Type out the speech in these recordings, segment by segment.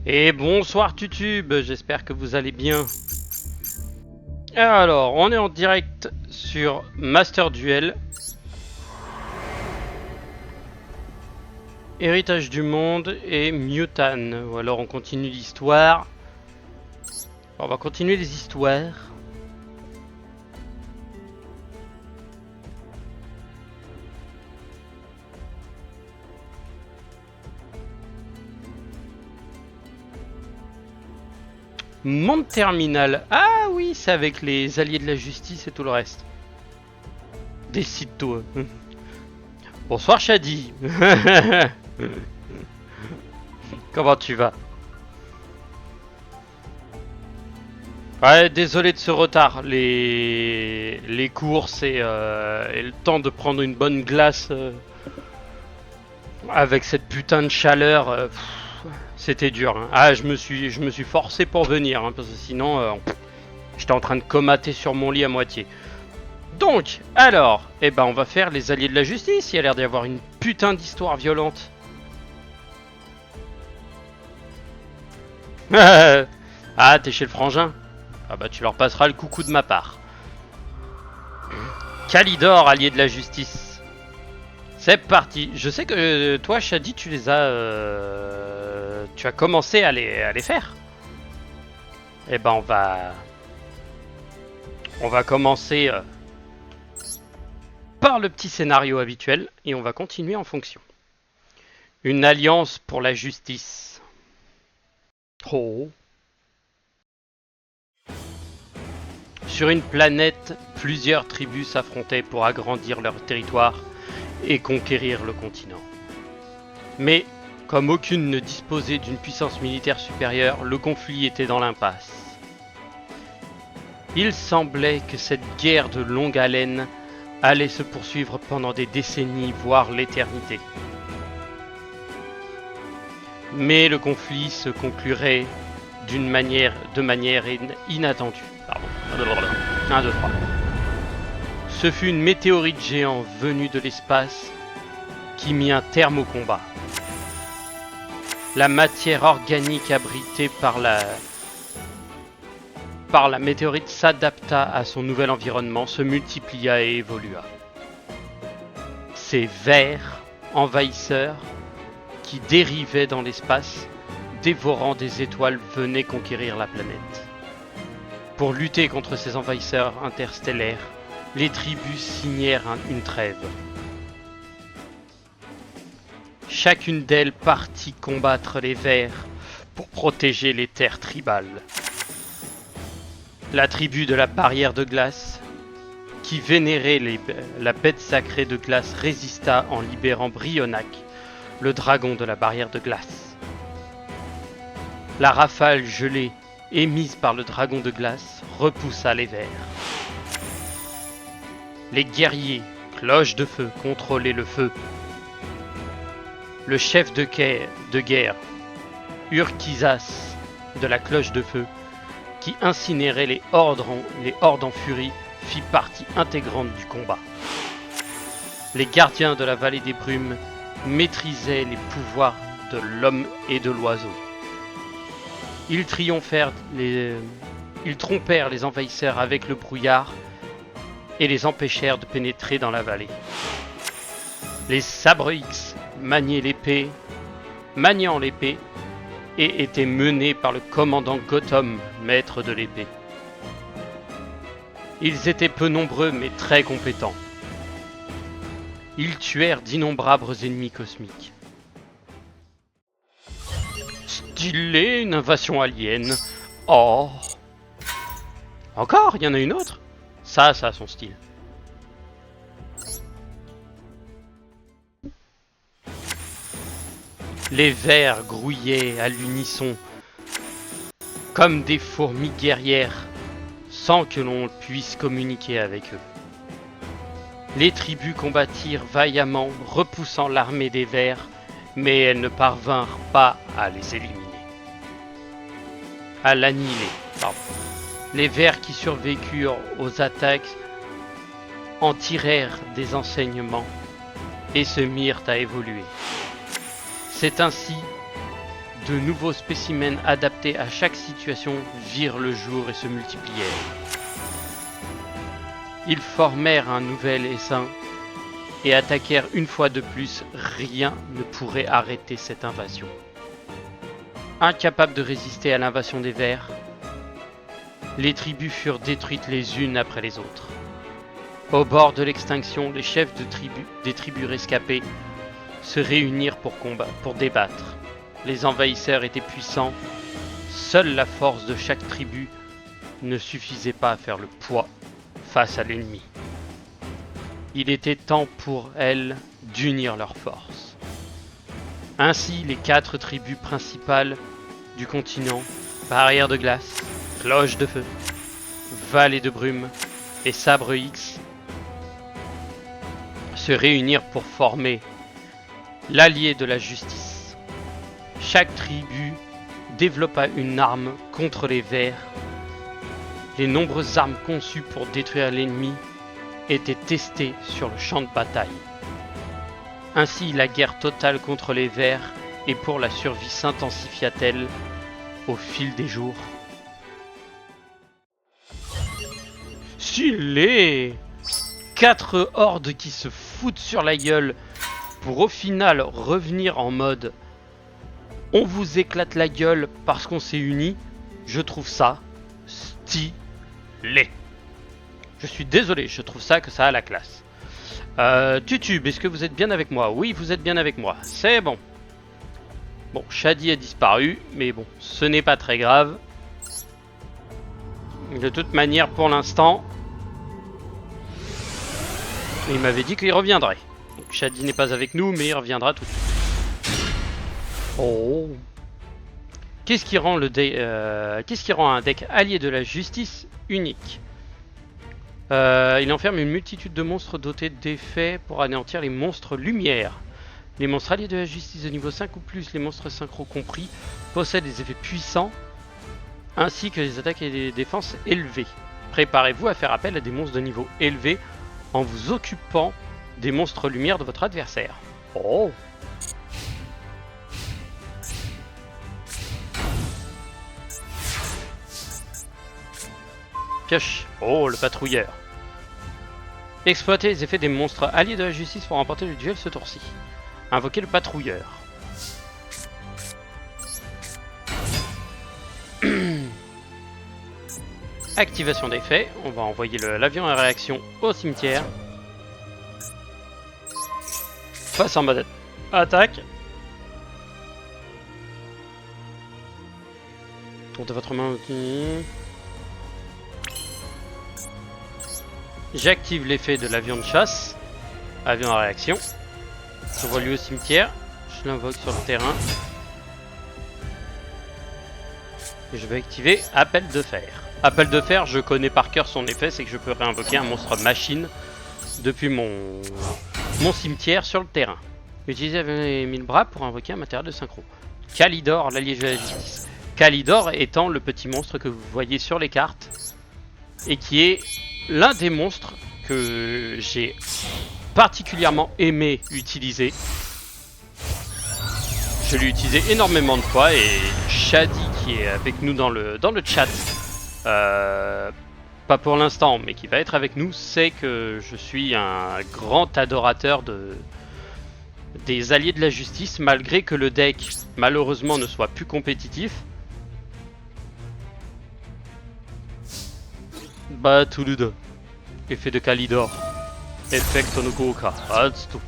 Et bonsoir Tutube, j'espère que vous allez bien. Alors, on est en direct sur Master Duel. Héritage du monde et Mutan. Ou alors on continue l'histoire. On va continuer les histoires. Monde terminal. Ah oui, c'est avec les alliés de la justice et tout le reste. Décide-toi. Bonsoir Shadi. Comment tu vas? Ouais, désolé de ce retard. Les courses et le temps de prendre une bonne glace avec cette putain de chaleur, c'était dur. Hein. Ah, je me suis forcé pour venir, hein, parce que sinon, j'étais en train de comater sur mon lit à moitié. Donc, alors, eh ben, on va faire les alliés de la justice. Il y a l'air d'y avoir une putain d'histoire violente. Ah, t'es chez le frangin? Ah bah, tu leur passeras le coucou de ma part. Calidor, allié de la justice. C'est parti. Je sais que toi, Shadi, tu les as... tu as commencé à les faire. Eh ben, on va commencer par le petit scénario habituel et on va continuer en fonction. Une alliance pour la justice. Oh. Sur une planète, plusieurs tribus s'affrontaient pour agrandir leur territoire et conquérir le continent. Mais, comme aucune ne disposait d'une puissance militaire supérieure, le conflit était dans l'impasse. Il semblait que cette guerre de longue haleine allait se poursuivre pendant des décennies, voire l'éternité. Mais le conflit se conclurait de manière inattendue. Pardon. 1, 2, 3. Ce fut une météorite géante venue de l'espace qui mit un terme au combat. La matière organique abritée par la météorite s'adapta à son nouvel environnement, se multiplia et évolua. Ces vers envahisseurs qui dérivaient dans l'espace, dévorant des étoiles, venaient conquérir la planète. Pour lutter contre ces envahisseurs interstellaires, les tribus signèrent une trêve. Chacune d'elles partit combattre les vers pour protéger les terres tribales. La tribu de la barrière de glace, qui vénérait la bête sacrée de glace, résista en libérant Brionac, le dragon de la barrière de glace. La rafale gelée émise par le dragon de glace repoussa les vers. Les guerriers, cloches de feu, contrôlaient le feu. Le chef de guerre, Urquizas de la cloche de feu, qui incinérait les hordes en furie, fit partie intégrante du combat. Les gardiens de la vallée des brumes maîtrisaient les pouvoirs de l'homme et de l'oiseau. Ils trompèrent les envahisseurs avec le brouillard et les empêchèrent de pénétrer dans la vallée. Les Sabreux-X maniant l'épée et étaient menés par le commandant Gotham, maître de l'épée. Ils étaient peu nombreux mais très compétents. Ils tuèrent d'innombrables ennemis cosmiques. Stylé, une invasion alien. Oh. Encore, il y en a une autre. Ça a son style. Les vers grouillaient à l'unisson, comme des fourmis guerrières, sans que l'on puisse communiquer avec eux. Les tribus combattirent vaillamment, repoussant l'armée des vers, mais elles ne parvinrent pas à les éliminer. À l'annihiler, pardon. Les vers qui survécurent aux attaques en tirèrent des enseignements et se mirent à évoluer. C'est ainsi de nouveaux spécimens adaptés à chaque situation virent le jour et se multiplièrent. Ils formèrent un nouvel essaim et attaquèrent une fois de plus. Rien ne pourrait arrêter cette invasion. Incapables de résister à l'invasion des vers, les tribus furent détruites les unes après les autres. Au bord de l'extinction, les chefs des tribus rescapées se réunirent pour débattre. Les envahisseurs étaient puissants, seule la force de chaque tribu ne suffisait pas à faire le poids face à l'ennemi. Il était temps pour elles d'unir leurs forces. Ainsi, les 4 tribus principales du continent, Barrière de glace, Cloche de feu, Vallée de brume et Sabre X, se réunirent pour former l'allié de la justice. Chaque tribu développa une arme contre les vers. Les nombreuses armes conçues pour détruire l'ennemi étaient testées sur le champ de bataille. Ainsi, la guerre totale contre les vers et pour la survie s'intensifia-t-elle au fil des jours. Stylé! 4 hordes qui se foutent sur la gueule pour au final revenir en mode on vous éclate la gueule parce qu'on s'est unis. Je trouve ça stylé. Je suis désolé, je trouve ça que ça a la classe. Tutube, est-ce que vous êtes bien avec moi? Oui, vous êtes bien avec moi, c'est bon. Bon, Shadi a disparu, mais bon, ce n'est pas très grave. De toute manière, pour l'instant, il m'avait dit qu'il reviendrait. Donc, Shadi n'est pas avec nous, mais il reviendra tout de suite. Oh. Qu'est-ce qui rend un deck allié de la justice unique? Il enferme une multitude de monstres dotés d'effets pour anéantir les monstres lumière. Les monstres alliés de la justice de niveau 5 ou plus, les monstres synchro compris, possèdent des effets puissants ainsi que des attaques et des défenses élevées. Préparez-vous à faire appel à des monstres de niveau élevé en vous occupant des monstres lumière de votre adversaire. Oh! Pioche. Oh, le patrouilleur. Exploitez les effets des monstres alliés de la justice pour remporter le duel ce tour-ci. Invoquez le patrouilleur. Activation d'effet. On va envoyer l'avion à réaction au cimetière. Passe en mode attaque. Tour de votre main. J'active l'effet de l'avion de chasse. Avion à réaction. Je vois lui au cimetière. Je l'invoque sur le terrain. Et je vais activer Appel de fer. Appel de fer, je connais par cœur son effet, c'est que je peux réinvoquer un monstre machine depuis mon cimetière sur le terrain. Utilisez les 1000 bras pour invoquer un matériel de synchro. Kalidor, l'allié de la justice. Kalidor étant le petit monstre que vous voyez sur les cartes et qui est l'un des monstres que j'ai particulièrement aimé utiliser. Je l'ai utilisé énormément de fois et Shadi qui est avec nous dans le chat, pas pour l'instant mais qui va être avec nous, sait que je suis un grand adorateur des alliés de la justice malgré que le deck malheureusement ne soit plus compétitif. Batuluda. Effet de Kalidor. Effecto no Goka. Atsuto.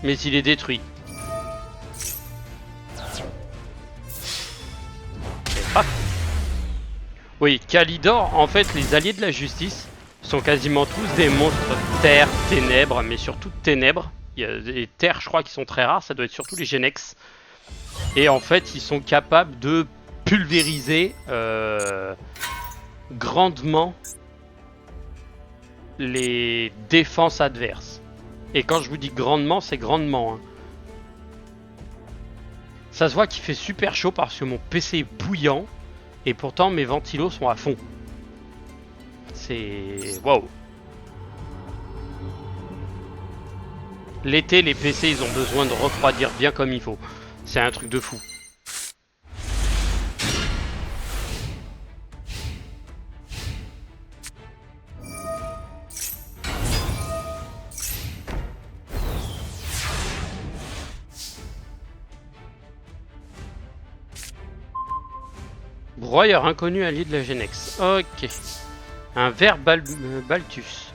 Mais il est détruit. Oui, Kalidor, en fait, les alliés de la justice sont quasiment tous des monstres terre, ténèbres, mais surtout ténèbres. Il y a des terres, je crois, qui sont très rares, ça doit être surtout les Genex. Et en fait, ils sont capables de pulvériser grandement les défenses adverses. Et quand je vous dis grandement, c'est grandement. Hein. Ça se voit qu'il fait super chaud parce que mon PC est bouillant et pourtant mes ventilos sont à fond. C'est... Waouh. L'été, les PC, ils ont besoin de refroidir bien comme il faut. C'est un truc de fou. Broyeur inconnu allié de la Genex. Ok. Un ver Baltus.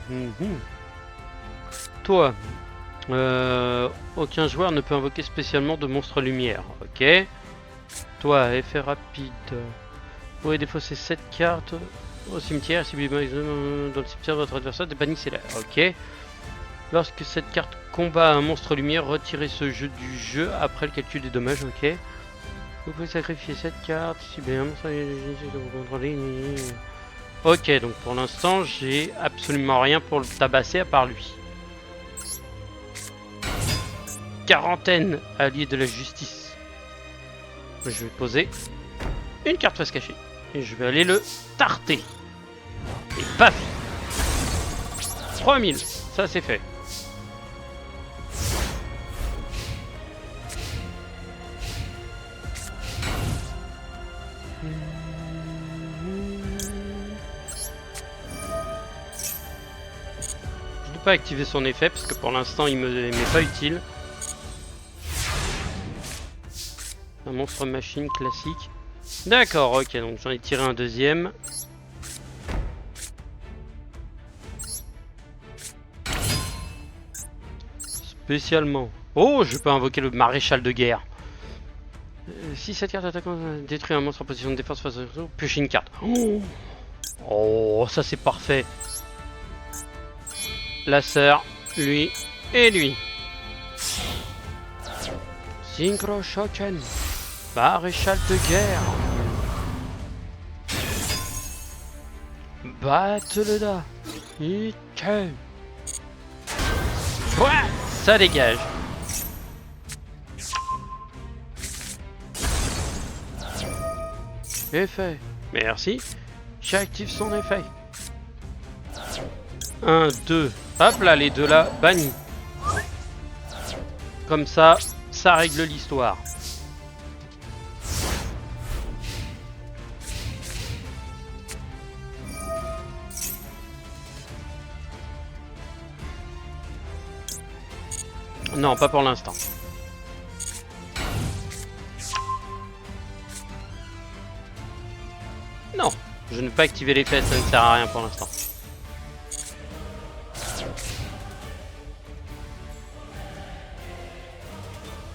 Toi. Aucun joueur ne peut invoquer spécialement de monstre lumière. Ok. Toi, effet rapide. Pour défausser 7 cartes au cimetière. Si dans le cimetière de votre adversaire, bannissez-la. Ok. Lorsque cette carte combat un monstre lumière, retirez ce jeu du jeu après le calcul des dommages. Ok. Vous pouvez sacrifier cette carte si bien monstre vous contrôlez. Ok, donc pour l'instant, j'ai absolument rien pour le tabasser à part lui. Quarantaine, allié de la justice. Je vais poser une carte face cachée. Et je vais aller le tarter. Et paf 3000, ça c'est fait. Je ne peux pas activer son effet parce que pour l'instant il m'est pas utile. Un monstre machine classique. D'accord, ok, donc j'en ai tiré un deuxième. Spécialement. Oh, je peux invoquer le maréchal de guerre. Si cette carte attaquant détruit un monstre en position de défense face à l'autre, piocher une carte. Oh, ça c'est parfait. La sœur, lui et lui. Synchro Shochen. Maréchal de guerre. Battle-da. Ouais, ça dégage. Effet. Merci. J'active son effet. 1, 2. Hop là, les deux là, bannis. Comme ça, ça règle l'histoire. Non, pas pour l'instant. Non, je ne peux pas activer l'effet, ça ne sert à rien pour l'instant.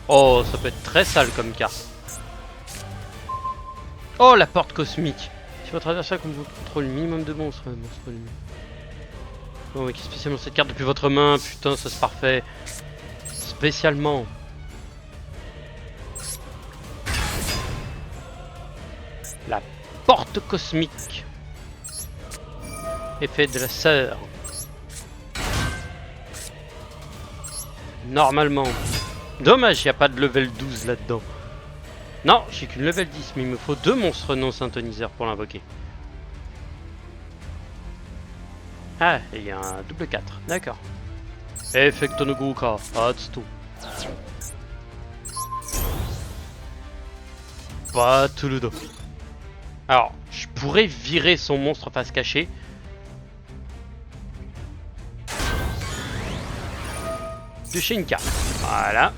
Oh, ça peut être très sale comme carte. Oh, la porte cosmique. Si votre adversaire contrôle le minimum de monstres, oh, qui spécialement cette carte depuis votre main, putain, ça c'est parfait. Spécialement. La porte cosmique. Effet de la sœur. Normalement. Dommage, il n'y a pas de level 12 là-dedans. Non, j'ai qu'une level 10, mais il me faut 2 monstres non synthoniseurs pour l'invoquer. Ah, il y a un double 4, d'accord. Effecto no Guka, Atsuto. Battle-da. Alors, je pourrais virer son monstre face cachée. Piocher une carte. Voilà.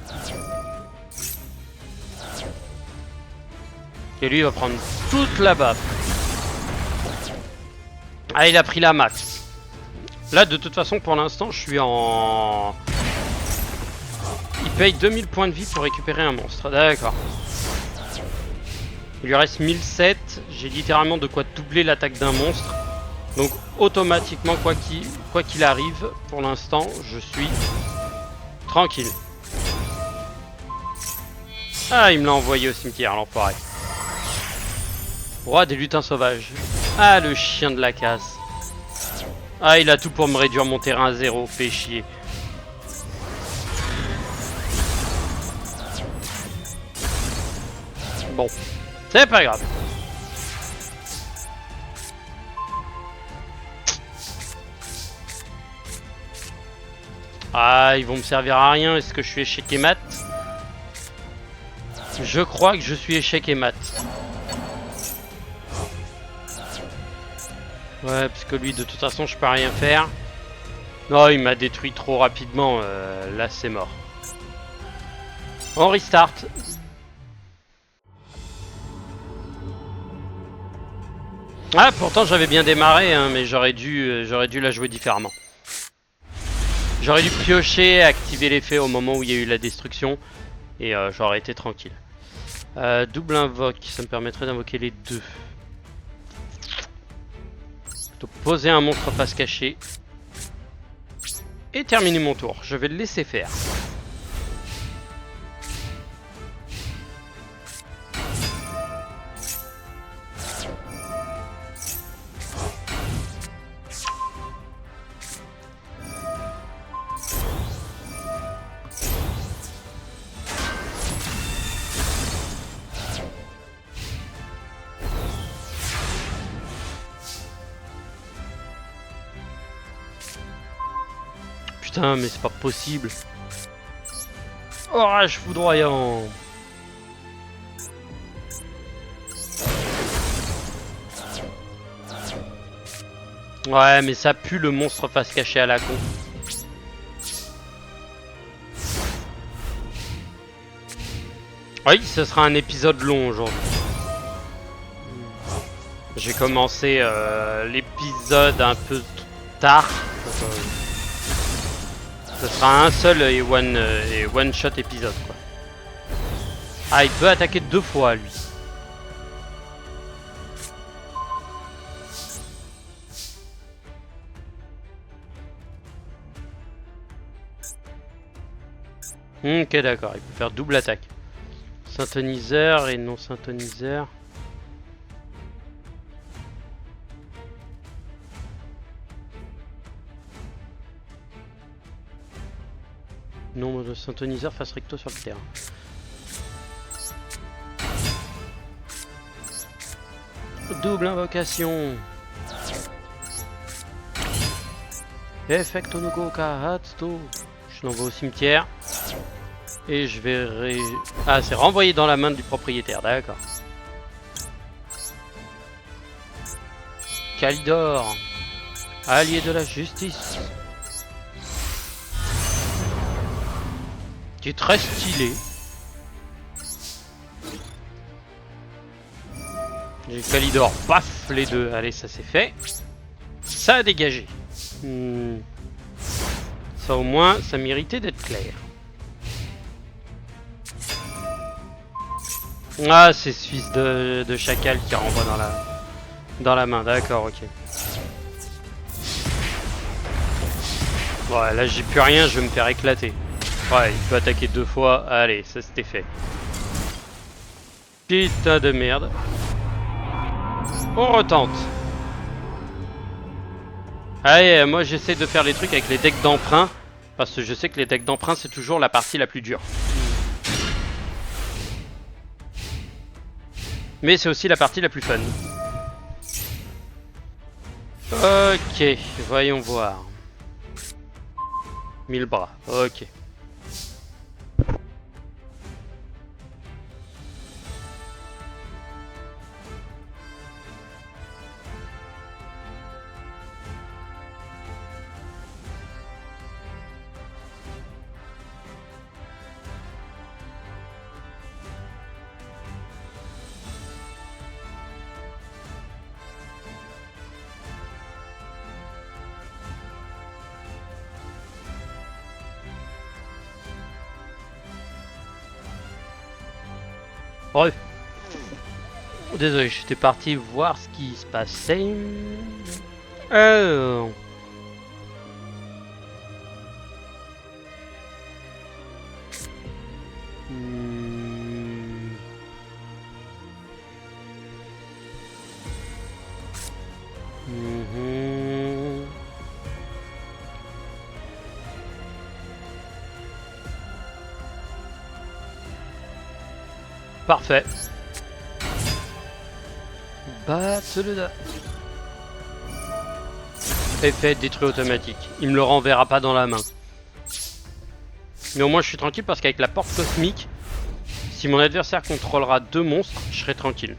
Et lui il va prendre toute la baffe. Ah, il a pris la max. Là, de toute façon, pour l'instant, je suis en... Il paye 2000 points de vie pour récupérer un monstre. D'accord. Il lui reste 1007. J'ai littéralement de quoi doubler l'attaque d'un monstre. Donc, automatiquement, quoi qu'il arrive, pour l'instant, je suis tranquille. Ah, il me l'a envoyé au cimetière, l'enfoiré. Roi des lutins sauvages. Ah, le chien de la casse. Ah, il a tout pour me réduire mon terrain à 0. Fait chier. Bon. C'est pas grave. Ah, ils vont me servir à rien. Est-ce que je suis échec et mat? Je crois que je suis échec et mat. Ouais, parce que lui, de toute façon, je peux rien faire. Non, il m'a détruit trop rapidement. Là, c'est mort. On restart. Ah, pourtant, j'avais bien démarré, hein, mais j'aurais dû la jouer différemment. J'aurais dû piocher, activer l'effet au moment où il y a eu la destruction. Et j'aurais été tranquille. Double invoque, ça me permettrait d'invoquer les deux. Plutôt poser un monstre face cachée. Et terminer mon tour. Je vais le laisser faire. Putain, mais c'est pas possible. Orage foudroyant. Ouais, mais ça pue le monstre face cachée à la con. Oui, ce sera un épisode long aujourd'hui. J'ai commencé l'épisode un peu tard. Ce sera un seul et one shot épisode quoi. Ah, il peut attaquer 2 fois lui. Ok, d'accord, il peut faire double attaque. Synthoniseur et non synthoniseur. Nombre de synthoniseurs face recto sur le terrain. Double invocation. Effecto no goka hatsuto. Je l'envoie au cimetière. Et je vais... Ah, c'est renvoyé dans la main du propriétaire, d'accord. Kalidor. Allié de la justice. Qui est très stylé. J'ai Kalidor, paf, les deux. Allez, ça c'est fait. Ça a dégagé. Ça au moins, ça méritait d'être clair. Ah, c'est ce fils de chacal qui renvoie dans la main. D'accord, ok. Bon, là j'ai plus rien, je vais me faire éclater. Ouais, il peut attaquer 2 fois. Allez, ça c'était fait. Putain de merde. On retente. Allez, moi j'essaie de faire les trucs avec les decks d'emprunt. Parce que je sais que les decks d'emprunt c'est toujours la partie la plus dure. Mais c'est aussi la partie la plus fun. Ok, voyons voir. 1000 bras, ok. Bref. Désolé, j'étais parti voir ce qui se passait. Alors... Parfait. Battle le effet détruit automatique. Il me le renverra pas dans la main. Mais au moins je suis tranquille parce qu'avec la porte cosmique, si mon adversaire contrôlera 2 monstres, je serai tranquille.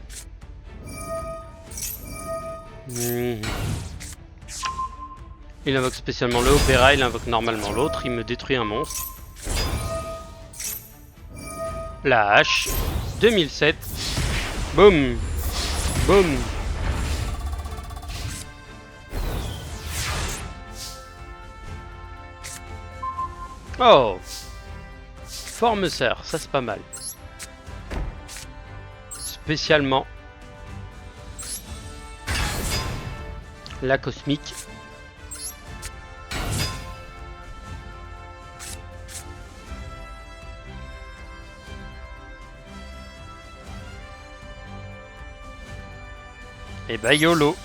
Il invoque spécialement le opéra, il invoque normalement l'autre, il me détruit un monstre. La hache, 2007. Boum. Boum. Oh. Forme sœur, ça c'est pas mal. Spécialement la cosmique. Et bah YOLO.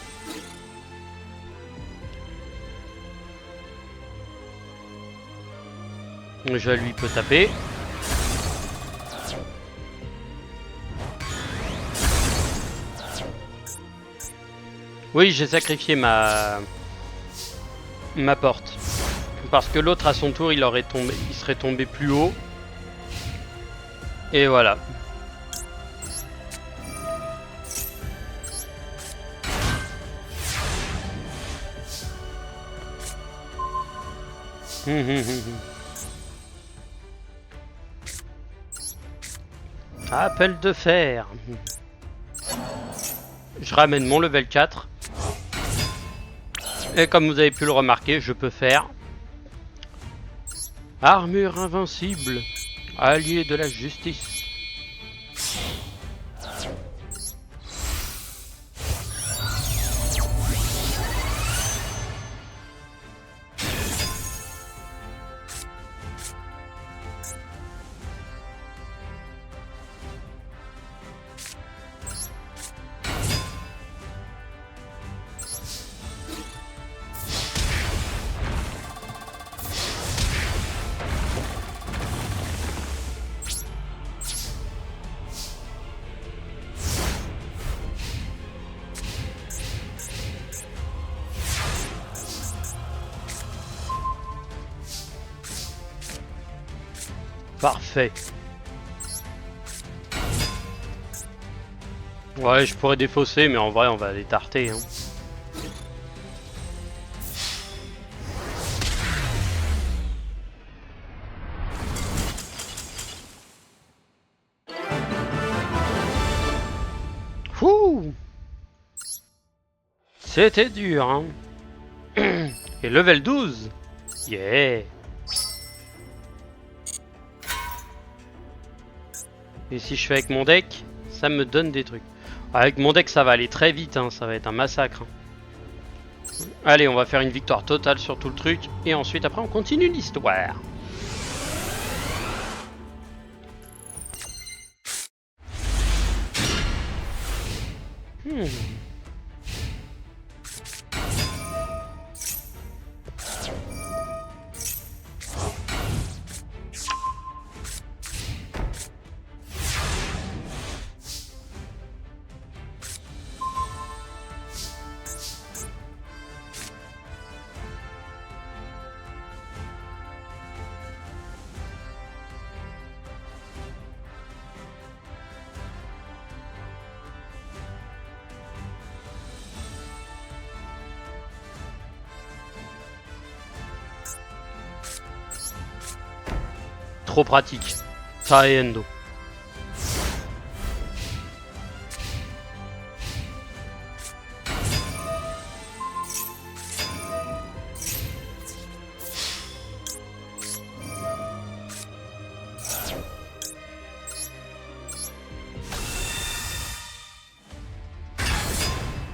Je lui peux taper. Oui, j'ai sacrifié ma porte. Parce que l'autre à son tour, il serait tombé plus haut. Et voilà. Appel de fer. Je ramène mon level 4. Et comme vous avez pu le remarquer, je peux faire armure invincible, allié de la justice. Parfait. Ouais, je pourrais défausser, mais en vrai, on va les tarter. Hein. Fouh! C'était dur, hein. Et level 12. Yeah. Et si je fais avec mon deck, ça me donne des trucs. Avec mon deck, ça va aller très vite, hein. Ça va être un massacre. Hein. Allez, on va faire une victoire totale sur tout le truc. Et ensuite, après, on continue l'histoire. Trop pratique. Ça et Endo.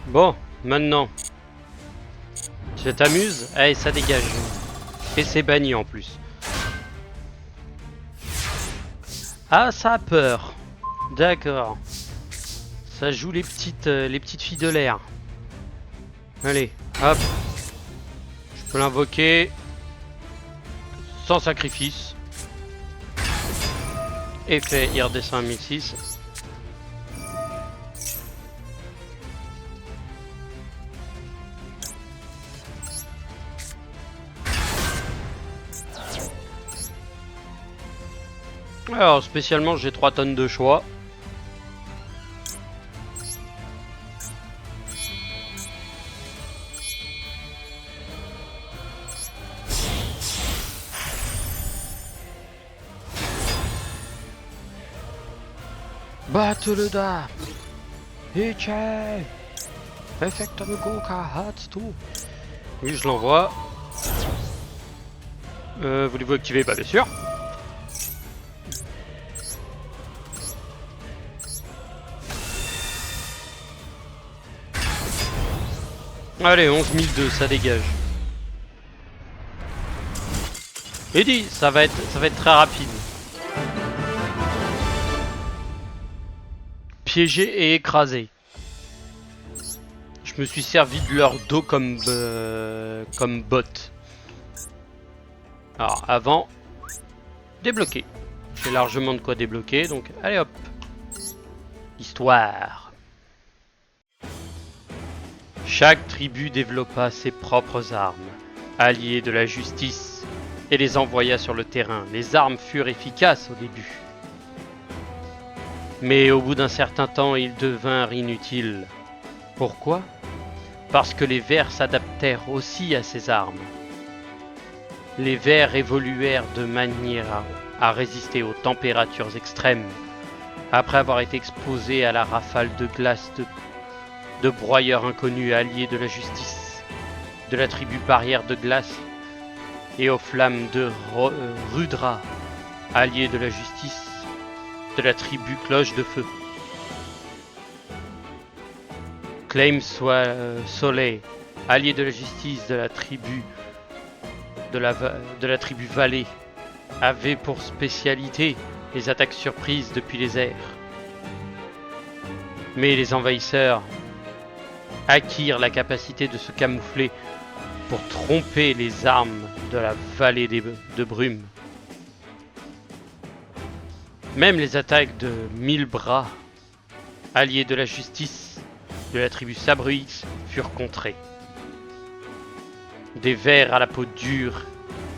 Bon, maintenant. Je t'amuse? Allez, ça dégage. Et c'est banni en plus. Ah, ça a peur. D'accord. Ça joue les petites filles de l'air. Allez, hop. Je peux l'invoquer. Sans sacrifice. Effet, il redescend à 1006. Alors spécialement j'ai 3 tonnes de choix. Battle da! Ichi! Effectum Goka Hatsu! Oui, je l'envoie. Voulez-vous activer? Bah bien sûr. Allez, 11 002, ça dégage. Et dit, ça va être très rapide. Piégé et écrasé. Je me suis servi de leur dos comme bot. Alors avant, débloquer. J'ai largement de quoi débloquer, donc allez hop. Histoire. Chaque tribu développa ses propres armes, alliées de la justice, et les envoya sur le terrain. Les armes furent efficaces au début. Mais au bout d'un certain temps, ils devinrent inutiles. Pourquoi? Parce que les vers s'adaptèrent aussi à ces armes. Les vers évoluèrent de manière à résister aux températures extrêmes, après avoir été exposés à la rafale de glace de broyeurs inconnus alliés de la justice, de la tribu barrière de glace, et aux flammes de Rudra, alliés de la justice, de la tribu cloche de feu. Claim Soleil, allié de la justice de la tribu Vallée, avait pour spécialité les attaques surprises depuis les airs. Mais les envahisseurs acquirent la capacité de se camoufler pour tromper les armes de la vallée de brume. Même les attaques de 1000 bras, alliés de la justice de la tribu Sabruix, furent contrées. Des vers à la peau dure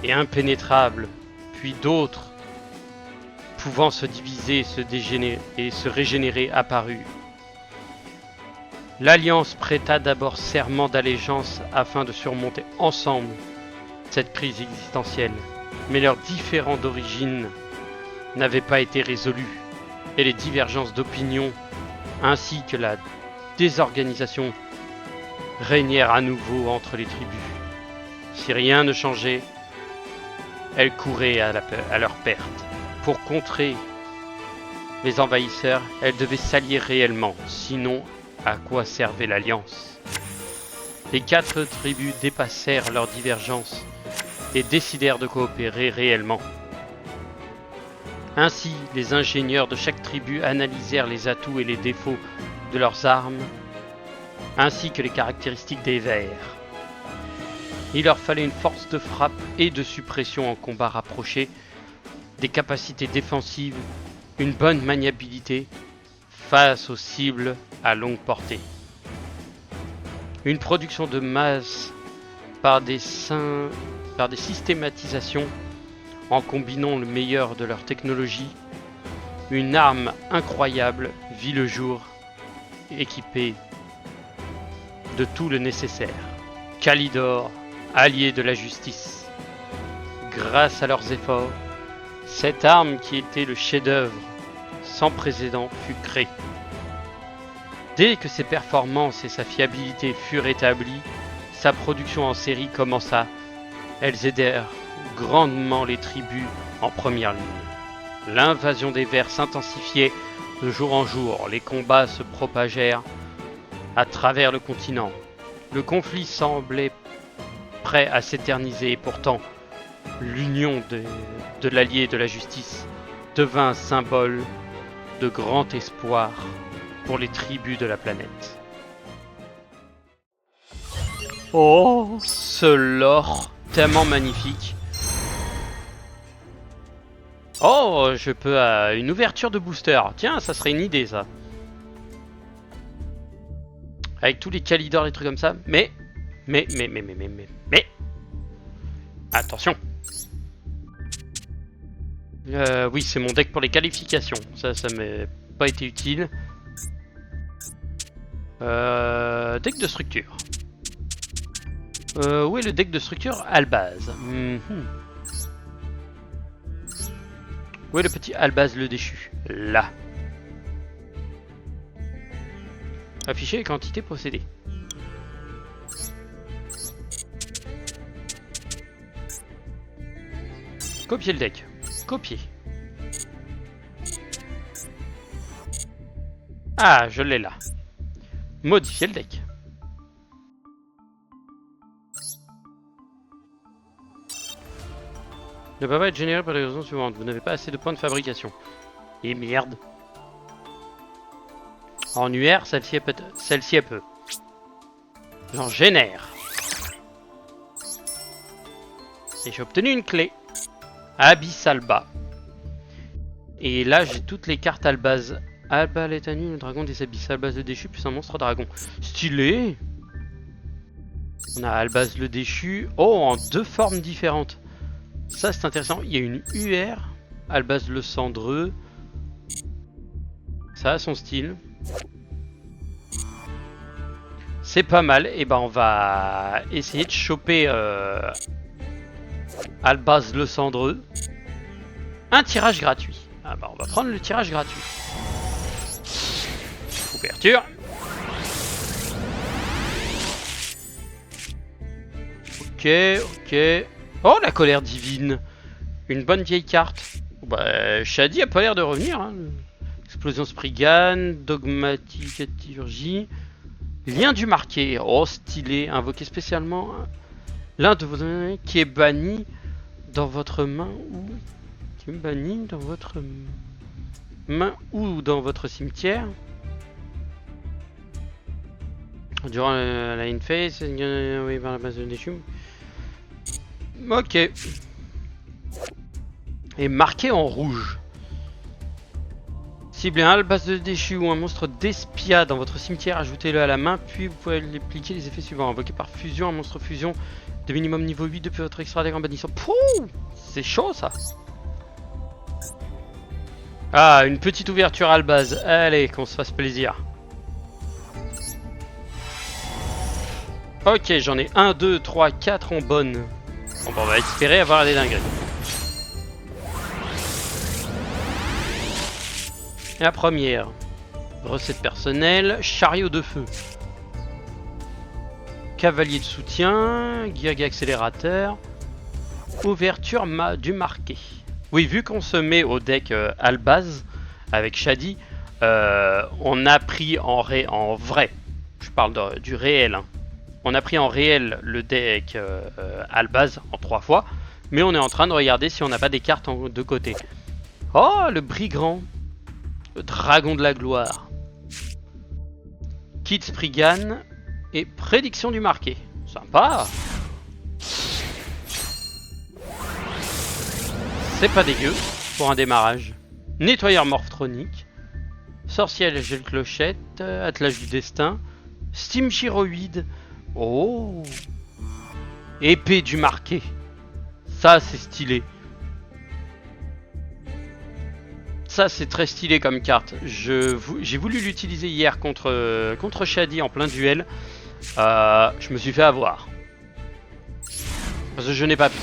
et impénétrable, puis d'autres pouvant se diviser et se régénérer apparurent. L'Alliance prêta d'abord serment d'allégeance afin de surmonter ensemble cette crise existentielle, mais leurs différends d'origine n'avaient pas été résolus, et les divergences d'opinion ainsi que la désorganisation régnèrent à nouveau entre les tribus. Si rien ne changeait, elles couraient à leur perte. Pour contrer les envahisseurs, elles devaient s'allier réellement, sinon à quoi servait l'Alliance? Les 4 tribus dépassèrent leurs divergences et décidèrent de coopérer réellement. Ainsi, les ingénieurs de chaque tribu analysèrent les atouts et les défauts de leurs armes, ainsi que les caractéristiques des vers. Il leur fallait une force de frappe et de suppression en combat rapproché, des capacités défensives, une bonne maniabilité face aux cibles à longue portée. Une production de masse par des systématisations en combinant le meilleur de leur technologie, une arme incroyable vit le jour, équipée de tout le nécessaire. Kalidor, allié de la justice. Grâce à leurs efforts, cette arme qui était le chef-d'œuvre sans précédent fut créée. Dès que ses performances et sa fiabilité furent établies, sa production en série commença. Elles aidèrent grandement les tribus en première ligne. L'invasion des vers s'intensifiait de jour en jour. Les combats se propagèrent à travers le continent. Le conflit semblait prêt à s'éterniser et pourtant, l'union de l'allié de la justice devint un symbole de grand espoir pour les tribus de la planète. Oh, ce lore tellement magnifique. Oh, je peux... une ouverture de booster. Tiens, ça serait une idée, ça. Avec tous les Kalidor, les trucs comme ça. Mais... Attention. Oui, c'est mon deck pour les qualifications. Ça m'a pas été utile. Deck de structure. Où est le deck de structure Albaz? Où est le petit Albaz le déchu? Là. Afficher les quantités possédées. Copier le deck. Copier. Ah, je l'ai là. Modifier le deck. Ne peut pas être généré par les raisons suivantes. Vous n'avez pas assez de points de fabrication. Et merde. En UR, celle-ci elle peut. J'en génère. Et j'ai obtenu une clé. Abyssalba. Et là, j'ai toutes les cartes Albaz. Alba Letani, le dragon des Abyssalbas le déchu, plus un monstre dragon. Stylé. On a Albaz le déchu. Oh, en deux formes différentes. Ça, c'est intéressant. Il y a une UR. Albaz le cendreux. Ça a son style. C'est pas mal. Et ben, on va essayer de choper Albaz le cendreux. Un tirage gratuit. Ah bah, on va prendre le tirage gratuit. Ouverture. Ok. Oh, la colère divine. Une bonne vieille carte. Bah, Shadi a pas l'air de revenir. Hein. Explosion Spriggan, Dogmaturgie, Lien du marqué. Oh, stylé. Invoqué spécialement l'un de vos ennemis qui est banni dans votre main ou qui est banni dans votre main ou dans votre cimetière. Durant la in-phase, oui, vers la base de déchu. Ok. Et marqué en rouge. Ciblez un Albaz de déchu ou un monstre d'espia dans votre cimetière, ajoutez-le à la main, puis vous pouvez appliquer les effets suivants. Invoqué par fusion, un monstre fusion de minimum niveau 8 depuis votre extra deck en bannissant. Pouh, c'est chaud ça. Ah, une petite ouverture Albaz. Allez, qu'on se fasse plaisir. Ok, j'en ai 1, 2, 3, 4 en bonne. Bon, bah, on va espérer avoir des dingueries. La première, recette personnelle, chariot de feu. Cavalier de soutien, Giga accélérateur, ouverture du marqué. Oui, vu qu'on se met au deck Albaz avec Shadi, on a pris en vrai, je parle du réel, hein. On a pris en réel le deck Albaz en 3 fois, mais on est en train de regarder si on n'a pas des cartes de côté. Oh, le brigand, le dragon de la gloire, Kit Spriggan et prédiction du marqué. Sympa. C'est pas dégueu pour un démarrage. Nettoyeur morphronique, sorcière gel clochette, attelage du destin, Steam Chiroïde. Oh, épée du marqué. Ça c'est stylé. Ça c'est très stylé comme carte. J'ai voulu l'utiliser hier contre Shadi en plein duel. Je me suis fait avoir. Parce que je n'ai pas pu.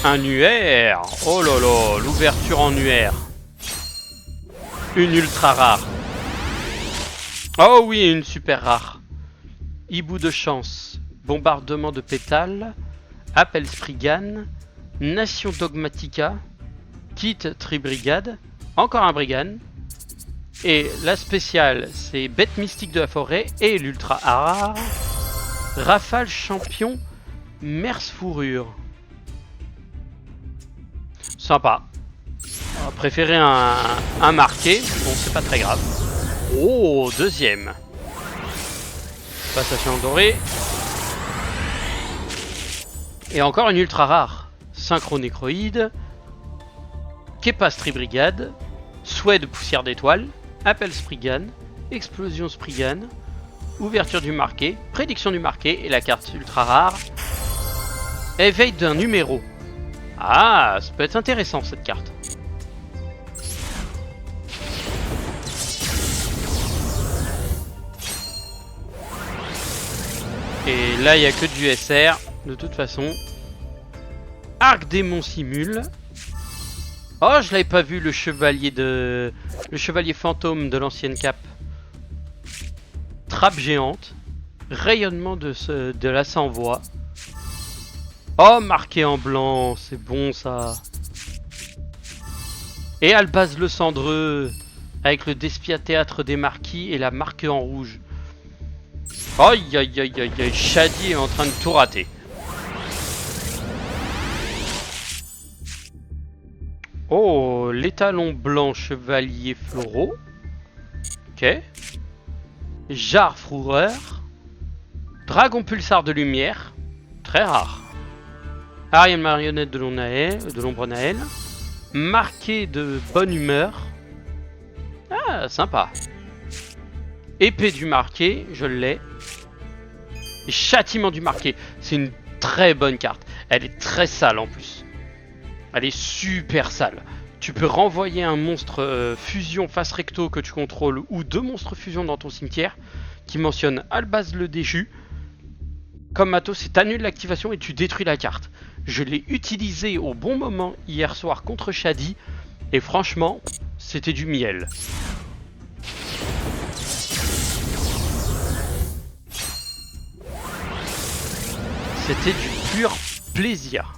Un UR. Oh là là, l'ouverture en UR. Une ultra rare. Oh oui, une super rare. Hibou de chance, bombardement de pétales, appel Spriggan, nation dogmatica, kit tribrigade, encore un brigand. Et la spéciale, c'est bête mystique de la forêt et l'ultra rare, rafale champion, merce fourrure. Sympa. On va préférer un marqué, bon c'est pas très grave. Oh, deuxième. Passation dorée. Et encore une ultra rare. Synchronécroïde. Kepastri Brigade. Souhait de poussière d'étoile. Appel Spriggan. Explosion Spriggan. Ouverture du marqué. Prédiction du marqué. Et la carte ultra rare. Éveil d'un numéro. Ah, ça peut être intéressant cette carte. Et là, il n'y a que du SR, de toute façon. Arc démon simule. Oh, je l'avais pas vu, le chevalier fantôme de l'ancienne cape. Trappe géante. Rayonnement de la sans-voix. Oh, marqué en blanc, c'est bon ça. Et Albaz le Cendreux, avec le Despiatéâtre des Marquis et la marque en rouge. Aïe aïe aïe aïe aïe, Shadi est en train de tout rater. Oh, l'étalon blanc chevalier floraux. Ok. Jarre Froureur. Dragon pulsar de lumière. Très rare. Ariel marionnette de l'ombre Naël. Marqué de bonne humeur. Ah, sympa. Épée du marqué, je l'ai. Et châtiment du marqué. C'est une très bonne carte. Elle est très sale en plus. Elle est super sale. Tu peux renvoyer un monstre fusion face recto que tu contrôles ou deux monstres fusion dans ton cimetière qui mentionne Albaz le déchu. Comme matos, c'est annule l'activation et tu détruis la carte. Je l'ai utilisé au bon moment hier soir contre Shadi et franchement, c'était du miel. C'était du pur plaisir.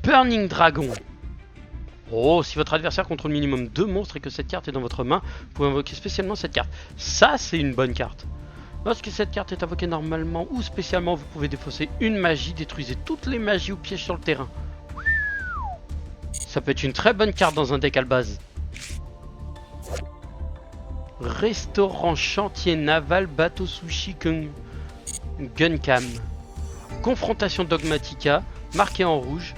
Burning Dragon. Oh, si votre adversaire contrôle minimum 2 monstres et que cette carte est dans votre main, vous pouvez invoquer spécialement cette carte. Ça, c'est une bonne carte. Lorsque cette carte est invoquée normalement ou spécialement, vous pouvez défausser une magie, détruisez toutes les magies ou pièges sur le terrain. Ça peut être une très bonne carte dans un deck Albaz. Restaurant chantier naval bateau sushi Guncam. Confrontation dogmatica, marqué en rouge.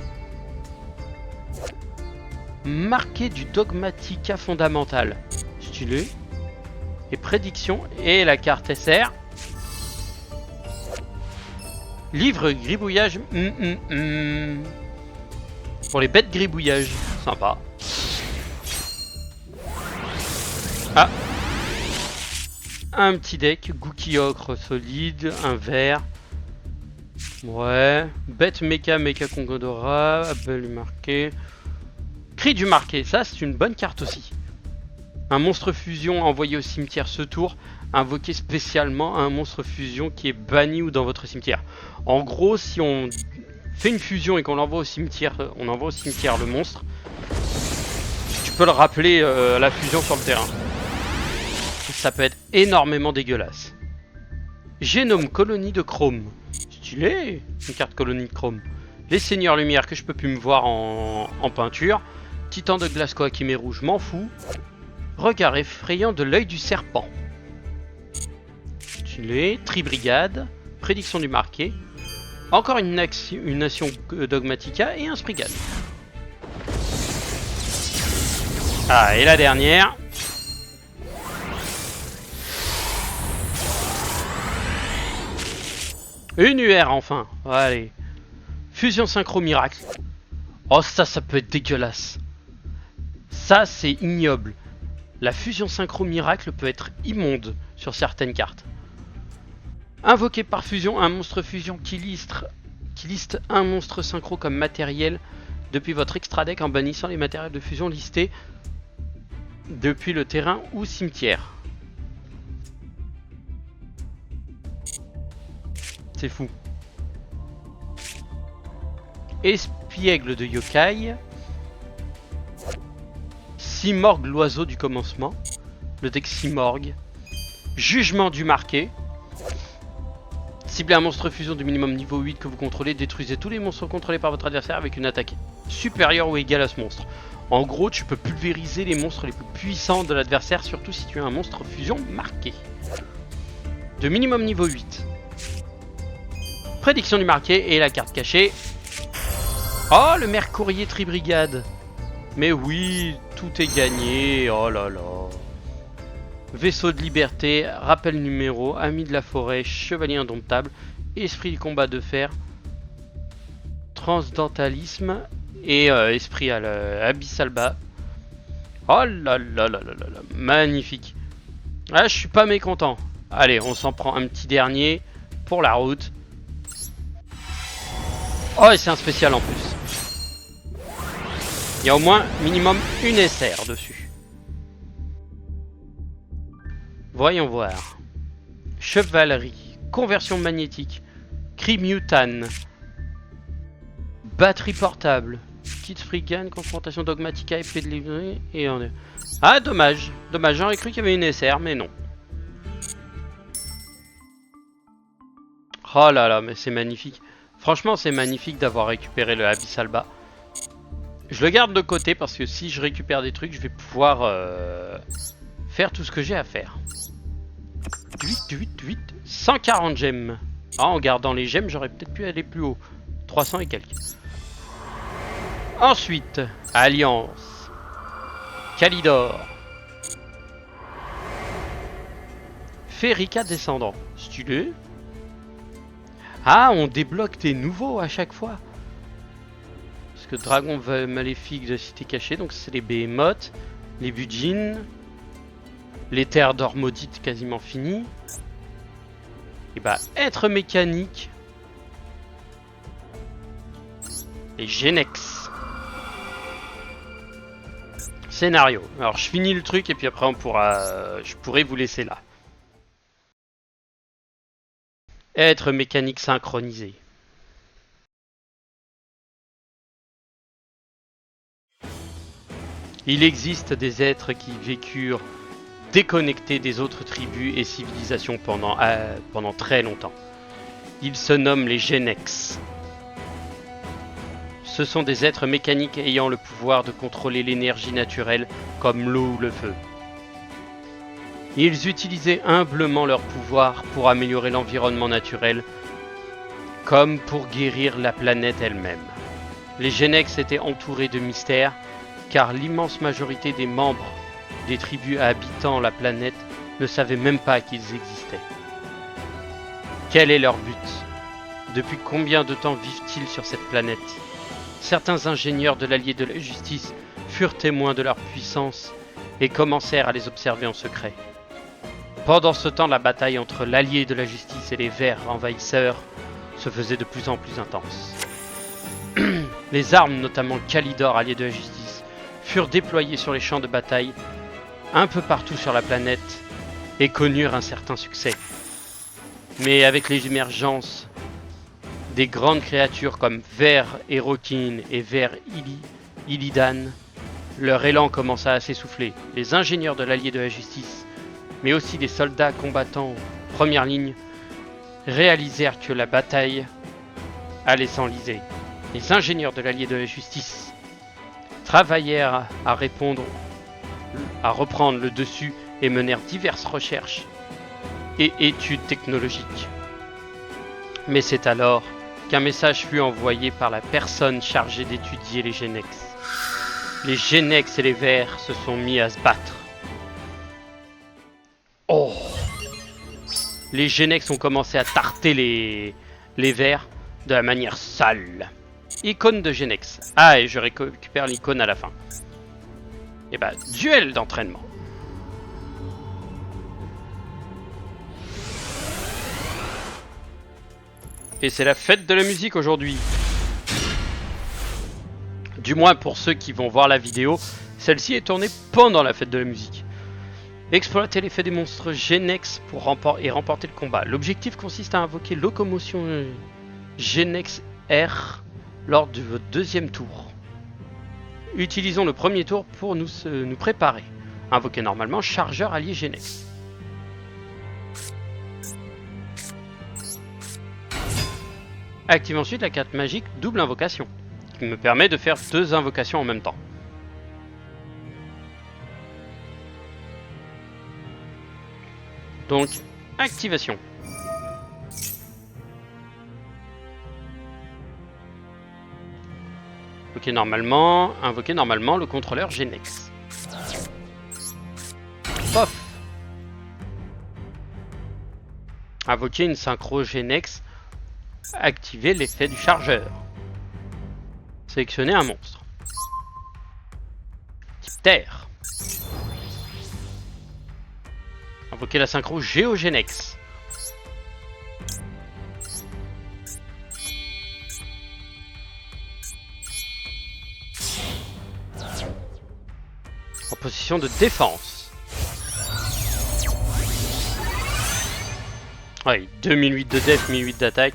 Marqué du dogmatica fondamental. Stylé. Et prédiction. Et la carte SR. Livre gribouillage. Pour les bêtes gribouillage. Sympa. Ah. Un petit deck. Gookie ocre solide. Un vert. Ouais. Bête mecha Congodora. Appel marqué. Cri du marqué. Ça, c'est une bonne carte aussi. Un monstre fusion envoyé au cimetière ce tour, invoqué spécialement un monstre fusion qui est banni ou dans votre cimetière. En gros, si on fait une fusion et qu'on l'envoie au cimetière, on envoie au cimetière le monstre, tu peux le rappeler à la fusion sur le terrain. Ça peut être énormément dégueulasse. Génome colonie de chrome. Stylé, une carte colonie de chrome. Les seigneurs lumière que je peux plus me voir en peinture. Titan de glace Koakime rouge, m'en fous. Regard effrayant de l'œil du serpent. Stylé, Tribrigade, prédiction du marqué. Encore une nation dogmatica et un Sprigade. Ah, et la dernière. Une UR enfin. Allez. Fusion synchro miracle. Oh, ça peut être dégueulasse. Ça, c'est ignoble. La fusion synchro miracle peut être immonde sur certaines cartes. Invoquer par fusion un monstre fusion qui liste un monstre synchro comme matériel depuis votre extra deck en bannissant les matériels de fusion listés depuis le terrain ou cimetière. C'est fou. Espiègle de yokai. Simorgue l'oiseau du commencement. Le deck Simorgue. Jugement du marqué. Ciblez un monstre fusion du minimum niveau 8 que vous contrôlez. Détruisez tous les monstres contrôlés par votre adversaire avec une attaque supérieure ou égale à ce monstre. En gros, tu peux pulvériser les monstres les plus puissants de l'adversaire, surtout si tu as un monstre fusion marqué. De minimum niveau 8. Prédiction du marqué et la carte cachée. Oh, le Mercourier Tribrigade. Mais oui, tout est gagné. Oh là là. Vaisseau de liberté, rappel numéro, ami de la forêt, chevalier indomptable, esprit du combat de fer. transdentalisme et esprit abyssal bas. Oh là là là là là là, magnifique. Ah, je suis pas mécontent. Allez, on s'en prend un petit dernier pour la route. Oh, et c'est un spécial en plus. Il y a au moins minimum une SR dessus. Voyons voir. Chevalerie, conversion magnétique, cri mutan, batterie portable, petite frigane, confrontation dogmatica, épée de livret, et on est... Ah, dommage. Dommage, j'aurais cru qu'il y avait une SR, mais non. Oh là là, mais c'est magnifique. Franchement, c'est magnifique d'avoir récupéré le Abyssal bas. Je le garde de côté parce que si je récupère des trucs, je vais pouvoir faire tout ce que j'ai à faire. 140 gemmes. Ah, en gardant les gemmes, j'aurais peut-être pu aller plus haut. 300 et quelques. Ensuite, Alliance. Calidor. Ferica descendant. Stylé. Ah, on débloque des nouveaux à chaque fois. Parce que Dragon Maléfique de Cité Cachée, donc c'est les Behemoths, les Budjin, les Terres d'Or Maudites quasiment finies. Et bah, être mécanique. Les Genex. Scénario. Alors je finis le truc et puis après on pourra, je pourrai vous laisser là. Être mécanique synchronisé. Il existe des êtres qui vécurent déconnectés des autres tribus et civilisations pendant très longtemps. Ils se nomment les Genex. Ce sont des êtres mécaniques ayant le pouvoir de contrôler l'énergie naturelle comme l'eau ou le feu. Ils utilisaient humblement leur pouvoir pour améliorer l'environnement naturel, comme pour guérir la planète elle-même. Les Genex étaient entourés de mystères, car l'immense majorité des membres des tribus habitant la planète ne savaient même pas qu'ils existaient. Quel est leur but? Depuis combien de temps vivent-ils sur cette planète? Certains ingénieurs de l'Allié de la Justice furent témoins de leur puissance et commencèrent à les observer en secret. Pendant ce temps, la bataille entre l'Allié de la Justice et les Verts envahisseurs se faisait de plus en plus intense. Les armes, notamment le Calidor, Allié de la Justice, furent déployées sur les champs de bataille un peu partout sur la planète et connurent un certain succès. Mais avec l'émergence des grandes créatures comme Ver Herokin et Ver Illidan, leur élan commença à s'essouffler. Les ingénieurs de l'Allié de la Justice, mais aussi des soldats combattants en première ligne, réalisèrent que la bataille allait s'enliser. Les ingénieurs de l'Allié de la Justice travaillèrent à reprendre le dessus et menèrent diverses recherches et études technologiques. Mais c'est alors qu'un message fut envoyé par la personne chargée d'étudier les Genex. Les Genex et les Verts se sont mis à se battre. Oh! Les Genex ont commencé à tarter les Verts de la manière sale. Icône de Genex. Ah, et je récupère l'icône à la fin. Et bah, duel d'entraînement. Et c'est la fête de la musique aujourd'hui. Du moins pour ceux qui vont voir la vidéo, celle-ci est tournée pendant la fête de la musique. Exploiter l'effet des monstres Genex pour remporter le combat. L'objectif consiste à invoquer locomotion Genex R lors de votre deuxième tour. Utilisons le premier tour pour nous préparer. Invoquer normalement chargeur allié Genex. Active ensuite la carte magique double invocation, qui me permet de faire 2 invocations en même temps. Donc, activation. Invoquer normalement le contrôleur Genex. Pof. Invoquer une synchro Genex. Activer l'effet du chargeur. Sélectionnez un monstre. Type terre. Invoquez la synchro Géogenex. En position de défense. Ouais, 2008 de def, 1008 d'attaque.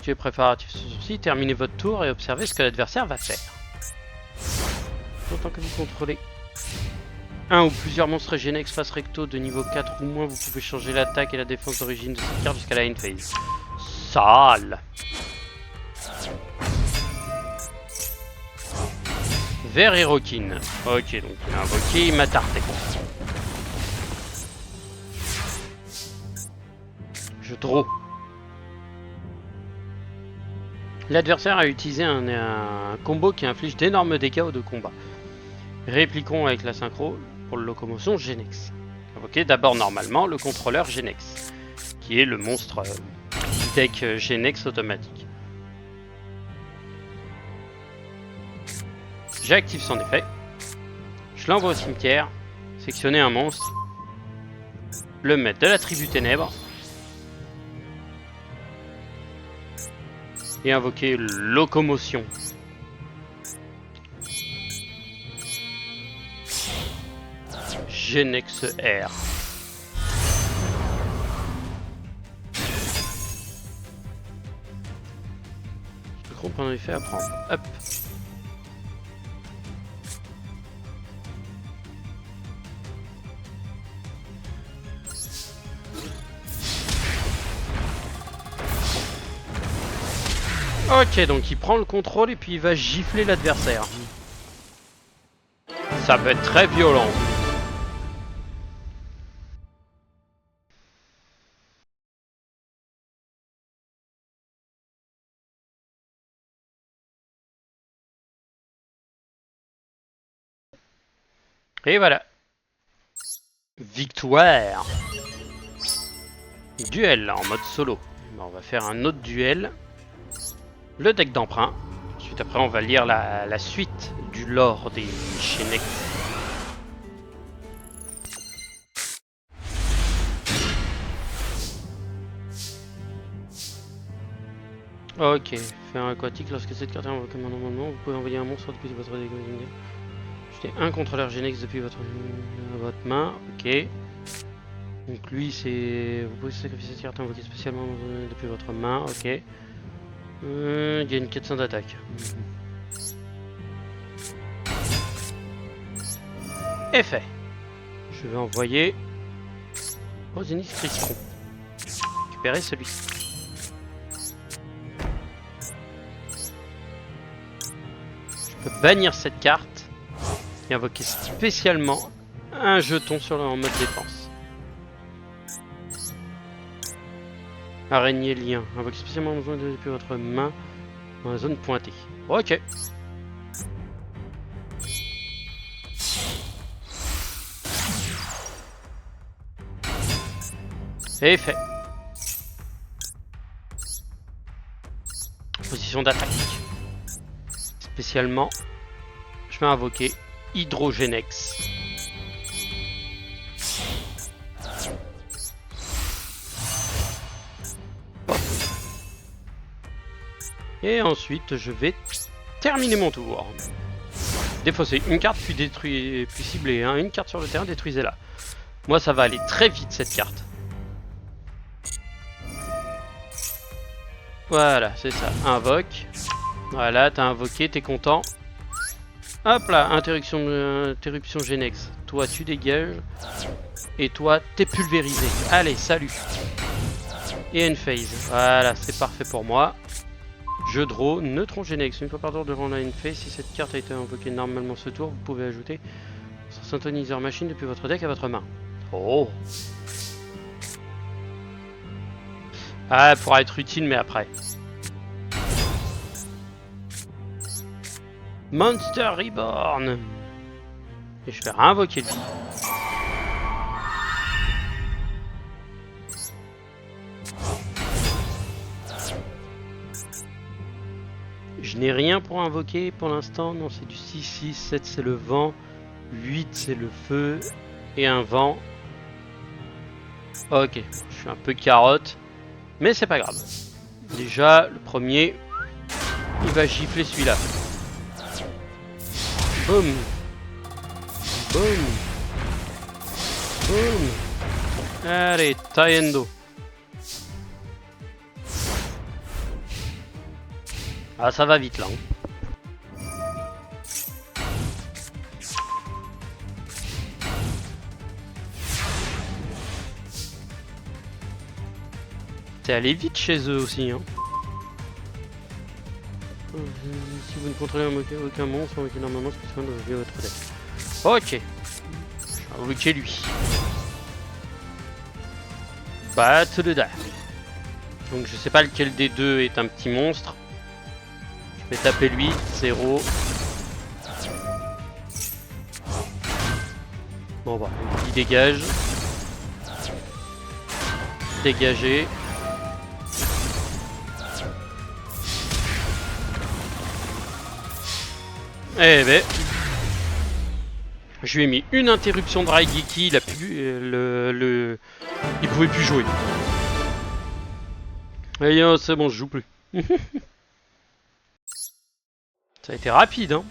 Puis préparatif sous sourcil, terminez votre tour et observez ce que l'adversaire va faire. Autant que vous contrôlez un ou plusieurs monstres Genex face recto de niveau 4 ou moins, vous pouvez changer l'attaque et la défense d'origine de cette carte jusqu'à la end phase. Sale. Vert et Rokin. Ok, donc il a invoqué, il m'a tarté. Je draw. L'adversaire a utilisé un combo qui inflige d'énormes dégâts aux deux combats. Répliquons avec la synchro pour le locomotion Genex. Invoquez d'abord normalement le contrôleur Genex, qui est le monstre deck Genex automatique. J'active son effet. Je l'envoie au cimetière. Sélectionner un monstre. Le mettre de la tribu ténèbres. Et invoquer locomotion. Genex R. Je crois qu'on a effet à prendre. Hop. Ok, donc il prend le contrôle et puis il va gifler l'adversaire. Ça peut être très violent. Et voilà. Victoire. Duel en mode solo. On va faire un autre duel. Le deck d'emprunt. Ensuite après on va lire la suite du lore des Genex. Ok, faire un aquatique lorsque cette carte est invoquée normalement, vous pouvez envoyer un monstre depuis votre deck. Jetez un contrôleur Genex depuis votre main, ok. Donc lui c'est... Vous pouvez sacrifier cette carte invoquée spécialement depuis votre main, ok. Il y a une 400 d'attaque. Effet. Je vais envoyer Osinis Cristron. Récupérer celui-ci. Je peux bannir cette carte et invoquer spécialement un jeton en mode défense. Araignée lien. Invoquer spécialement depuis votre main dans la zone pointée. Ok. Et fait. Position d'attaque. Spécialement, je vais invoquer Hydrogenex. Et ensuite, je vais terminer mon tour. Défausser une carte, puis cibler une carte sur le terrain, détruisez-la. Moi, ça va aller très vite cette carte. Voilà, c'est ça. Invoque. Voilà, t'as invoqué, t'es content. Hop là, interruption Genex. Toi, tu dégages. Et toi, t'es pulvérisé. Allez, salut. Et end phase. Voilà, c'est parfait pour moi. Je draw, neutron Genex. Une fois par tour durant la end phase, si cette carte a été invoquée normalement ce tour, vous pouvez ajouter son synthoniseur machine depuis votre deck à votre main. Oh. Ah, elle pourra être utile, mais après. Monster Reborn. Et je vais réinvoquer lui. Je n'ai rien pour invoquer pour l'instant. Non, c'est du 6, 6, 7 c'est le vent, 8 c'est le feu et un vent. Ok, je suis un peu carotte, mais c'est pas grave. Déjà, le premier, il va gifler celui-là. Boum. Boum. Boum. Allez, Taendo. Ah, ça va vite là. C'est allé vite chez eux aussi. Hein. Si vous ne contrôlez aucun monstre, invoquez normalement ce que vous de votre deck. Ok. Je vais invoquer lui. Pas tout de Donc je sais pas lequel des deux est un petit monstre. Je vais taper lui, 0. Bon bah, il dégage. Dégager. Eh ben, je lui ai mis une interruption de Raigeki, il a pu il pouvait plus jouer. Et c'est bon, je joue plus. Ça a été rapide, hein.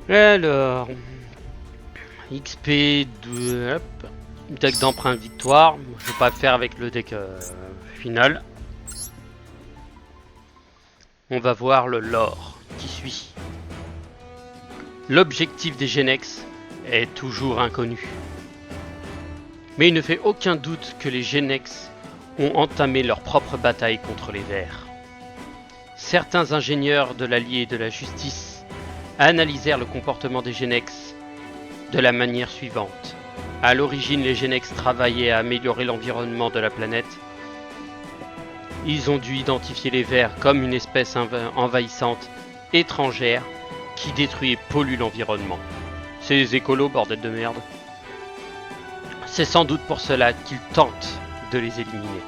Alors, XP de deck d'emprunt victoire. Je vais pas faire avec le deck final. On va voir le lore qui suit. L'objectif des Genex est toujours inconnu. Mais il ne fait aucun doute que les Genex ont entamé leur propre bataille contre les Verts. Certains ingénieurs de l'Allié et de la Justice analysèrent le comportement des Genex de la manière suivante. À l'origine, les Genex travaillaient à améliorer l'environnement de la planète. Ils ont dû identifier les Verts comme une espèce envahissante, étrangère, qui détruit et pollue l'environnement. C'est les écolos, bordel de merde. C'est sans doute pour cela qu'ils tentent de les éliminer.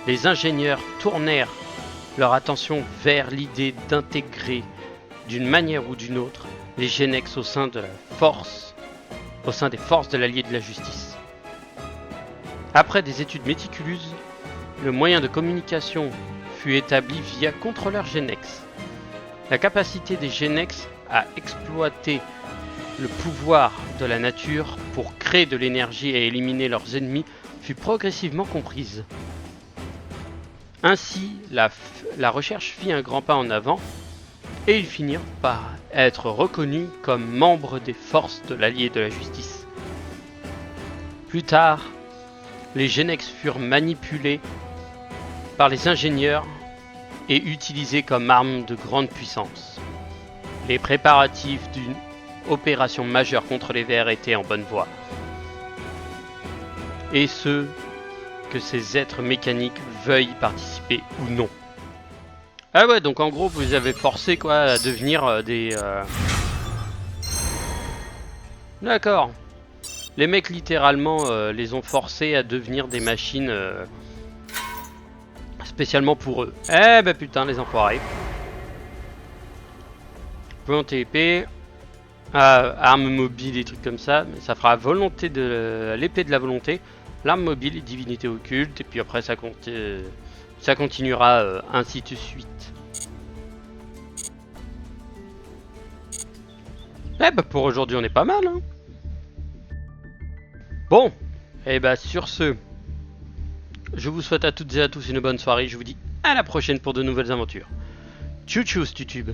Les ingénieurs tournèrent leur attention vers l'idée d'intégrer d'une manière ou d'une autre les Genex au sein des forces de l'Allié de la Justice. Après des études méticuleuses, le moyen de communication fut établi via contrôleur Genex. La capacité des Genex à exploiter le pouvoir de la nature pour créer de l'énergie et éliminer leurs ennemis fut progressivement comprise. Ainsi, la recherche fit un grand pas en avant et ils finirent par être reconnus comme membres des forces de l'Allié de la Justice. Plus tard, les Genex furent manipulés par les ingénieurs et utilisés comme armes de grande puissance. Les préparatifs d'une opération majeure contre les Verts étaient en bonne voie. Et ce, que ces êtres mécaniques veuillent participer ou non. Ah ouais, donc en gros, vous avez forcé quoi à devenir des... D'accord. Les mecs, littéralement, les ont forcés à devenir des machines spécialement pour eux. Eh bah putain, les enfoirés. Plan TP, arme mobile et trucs comme ça, mais ça fera volonté de l'épée de la volonté, l'arme mobile et divinité occulte, et puis après ça continuera ainsi de suite. Eh bah pour aujourd'hui on est pas mal, hein. Bon, et bah sur ce, je vous souhaite à toutes et à tous une bonne soirée, je vous dis à la prochaine pour de nouvelles aventures. Tchou tchou YouTube.